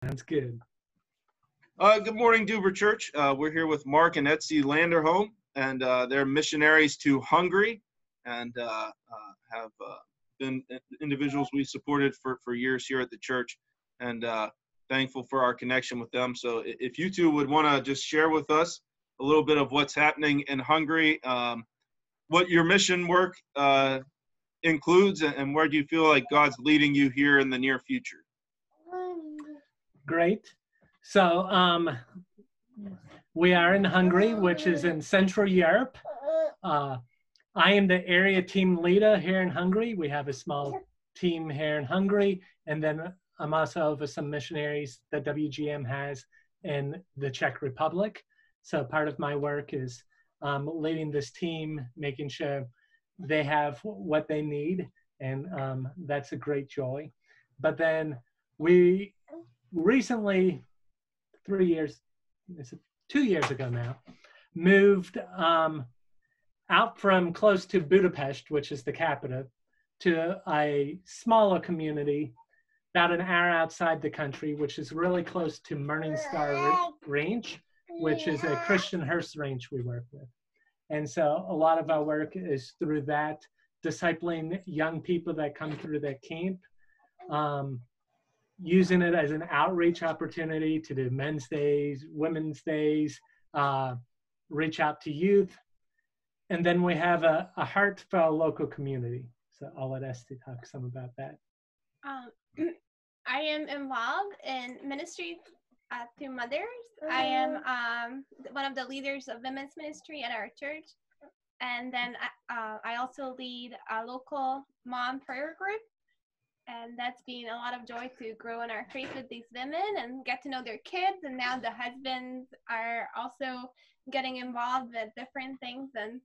Sounds good. Good morning, Duber Church. We're here with Mark and Etsy Landerholm, and they're missionaries to Hungary, and have been individuals we supported for years here at the church, and thankful for our connection with them. So if you two would want to just share with us a little bit of what's happening in Hungary, what your mission work includes, and where do you feel like God's leading you here in the near future? Great. So we are in Hungary, which is in Central Europe. I am the area team leader here in Hungary. We have a small team here in Hungary, and then I'm also over some missionaries that WGM has in the Czech Republic. So part of my work is leading this team, making sure they have what they need, and that's a great joy. But then we recently, 2 years ago now, moved out from close to Budapest, which is the capital, to a smaller community about an hour outside the country, which is really close to Morningstar Range, which is a Christian Hearst range we work with. And so a lot of our work is through that, discipling young people that come through that camp, using it as an outreach opportunity to do men's days, women's days, reach out to youth. And then we have a heart for our local community. So I'll let Esty talk some about that. I am involved in ministry through mothers. I am one of the leaders of women's ministry at our church. And then I also lead a local mom prayer group. And that's been a lot of joy to grow in our faith with these women and get to know their kids. And now the husbands are also getting involved with different things. And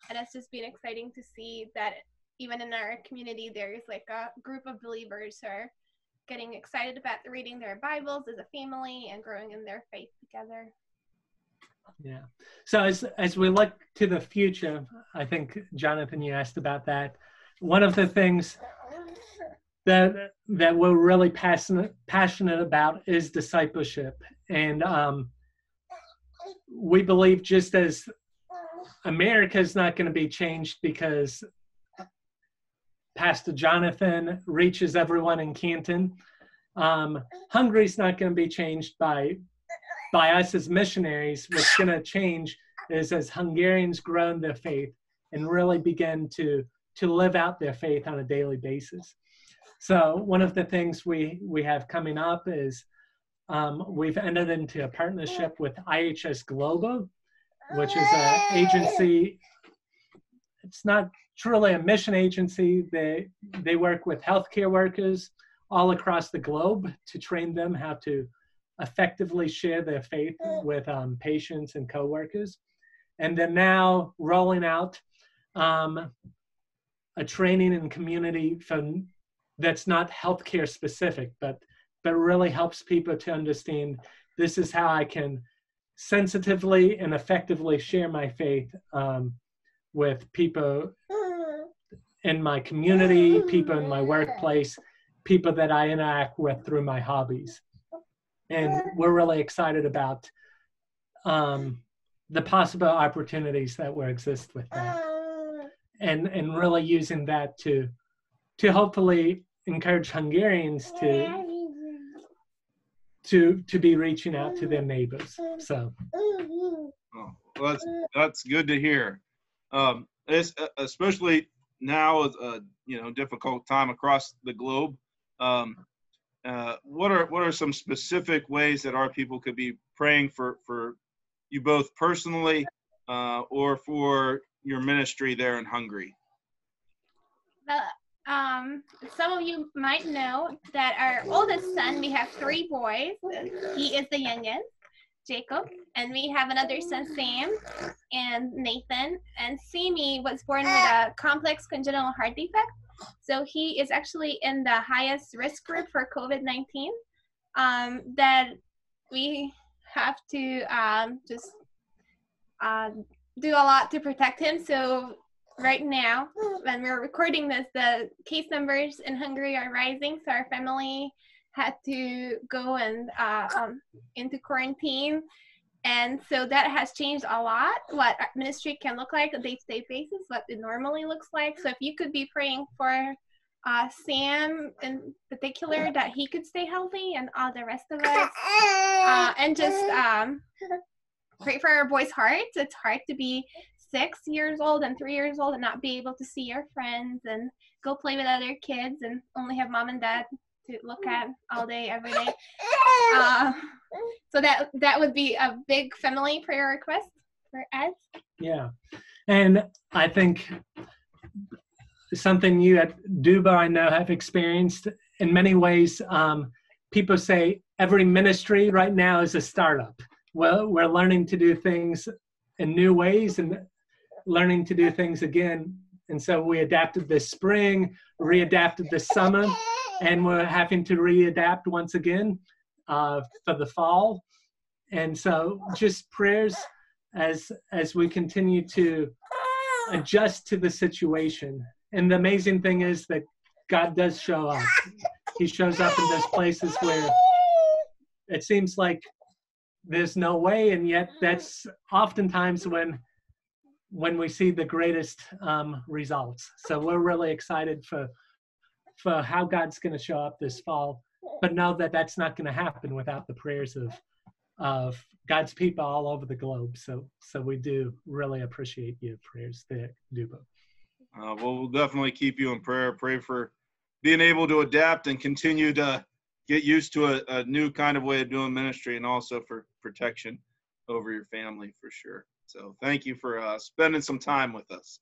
it's just been exciting to see that even in our community, there's like a group of believers who are getting excited about reading their Bibles as a family and growing in their faith together. Yeah. So as we look to the future, I think, Jonathan, you asked about that. One of the things that we're really passionate about is discipleship. And we believe just as America is not going to be changed because Pastor Jonathan reaches everyone in Canton, Hungary's not going to be changed by us as missionaries. What's going to change is as Hungarians grow in their faith and really begin to live out their faith on a daily basis. So one of the things we have coming up is we've entered into a partnership with IHS Global, which is an agency. It's not truly a mission agency. They work with healthcare workers all across the globe to train them how to effectively share their faith with patients and coworkers. And then now rolling out a training and community that's not healthcare specific, but really helps people to understand this is how I can sensitively and effectively share my faith with people in my community, people in my workplace, people that I interact with through my hobbies. And we're really excited about the possible opportunities that will exist with that. And really using that to hopefully encourage Hungarians to be reaching out to their neighbors. So, well, that's good to hear. It's, especially now, difficult time across the globe. What are some specific ways that our people could be praying for you both personally, or for your ministry there in Hungary? Some of you might know that our oldest son, we have 3 boys. He is the youngest, Jacob, and we have another son, Sam, and Nathan. And Sammy was born with a complex congenital heart defect, so he is actually in the highest risk group for COVID-19. That we have to just do a lot to protect him. So right now, when we're recording this, the case numbers in Hungary are rising. So our family had to go and into quarantine. And so that has changed a lot what our ministry can look like on a day-to-day basis, what it normally looks like. So if you could be praying for Sam in particular, that he could stay healthy, and all the rest of us, and just pray for our boys' hearts. It's hard to be 6 years old and 3 years old and not be able to see your friends and go play with other kids and only have mom and dad to look at all day, every day. So that would be a big family prayer request for us. Yeah. And I think something you at Duba, I know, have experienced in many ways. People say every ministry right now is a startup. Well, we're learning to do things in new ways and learning to do things again. And so we adapted this spring, readapted this summer, and we're having to readapt once again for the fall. And so just prayers as we continue to adjust to the situation. And the amazing thing is that God does show up. He shows up in those places where it seems like there's no way, and yet that's oftentimes when we see the greatest results. So we're really excited for how God's going to show up this fall, but know that that's not going to happen without the prayers of God's people all over the globe. So we do really appreciate your prayers there, Duba. Well, we'll definitely keep you in prayer. Pray for being able to adapt and continue to get used to a new kind of way of doing ministry, and also for protection over your family, for sure. So thank you for spending some time with us.